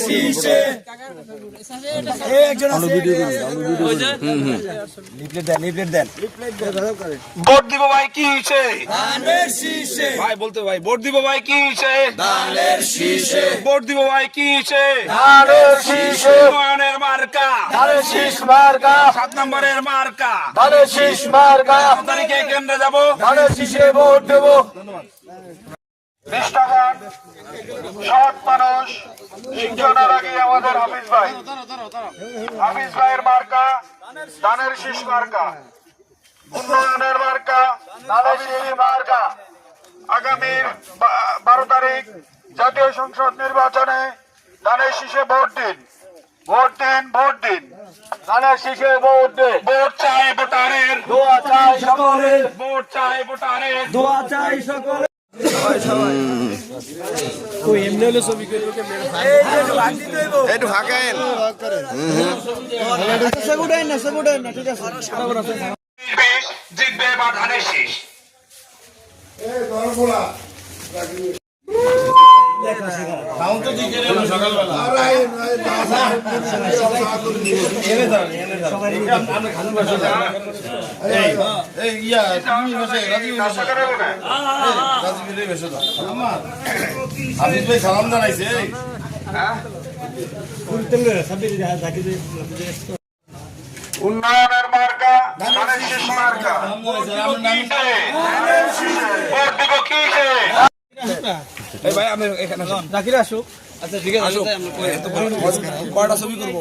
শীষে একজন আছে লিফলেট দেন ভোট দিব ভাই কি হইছে ধানের শীষে ভাই বলতে ভাই ভোট দিব ভাই কি হইছে ধানের শীষে ভোট দিব ভাই কি হইছে ধানের শীষে উন্নয়নের মার্কা ধানের শীষ মার্কা 7 নম্বরের মার্কা ধানের শীষ মার্কা 7 তারিখে কেন্দ্রে যাব ধানের শীষে ভোট দেব নিষ্ঠাবান সৎ মানুষ শিক্ষণের আগে আমাদের হাফিজ ভাইয়ের মার্কা ধানের শীষ মার্কা উন্নয়নের মার্কা ধানের শীষ মার্কা আগামী 12 তারিখ জাতীয় সংসদ নির্বাচনে ধানের শীষে ভোট দিন ধানের শীষে ভোট দে ভোট চাই ভোটারের দোয়া চাই সকলের ভোট চাই ভোটারের দোয়া চাই সকলের একটু ফাঁকেন জিতবে বা ধানের শীষ সালাম জানাইছে উন্নয়নের মার্কা ধানের শীষ মার্কা ভোট দিব কিসে এই ভাই আমি এখানে রাখি আসুক আচ্ছা ঠিক আছে কয়টা ছবি করবো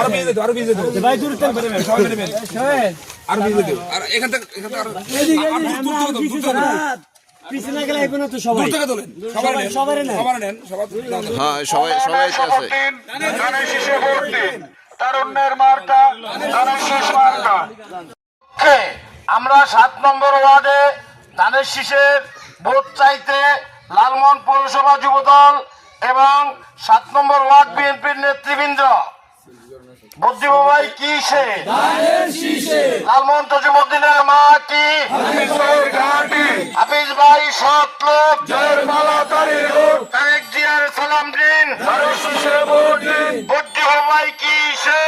আরো বিজে দেবো ভাই দূর সবাই আরো বিজে দেবো আর এখান থেকে পিছনে গেলে এখন তো সবাই সবাই নেন হ্যাঁ সবাই আছে ধানের শীষে ভোট দিন তারুণ্যের মার্কা ধানের শীষ মার্কা আমরা 7 নম্বর ওয়ার্ডে ধানের শীষের ভোট চাইতে লালমোহন পৌরসভা যুবদল এবং 7 নম্বর ওয়ার্ড বিএনপির নেতৃবৃন্দ ভোট দিব ভাই কিসে লালমোহন তজিমুদ্দিনের মাটি হাফিজ ভাই সৎ লোক তারেক জিয়ার সালাম দিন ভোট দিব ভাই কিসে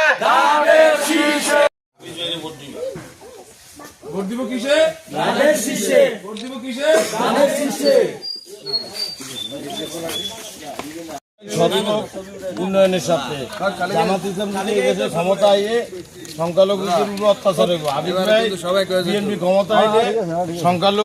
ভোট দিব কিসে ভোট দিব কিসে উন্নয়নের সাথে জামাত ইসলাম ক্ষমতা আইয়ে সংখ্যালঘুদের উপর অত্যাচার হইব। আবিদ ভাই বিএনপি ক্ষমতা আইলে সংখ্যালঘু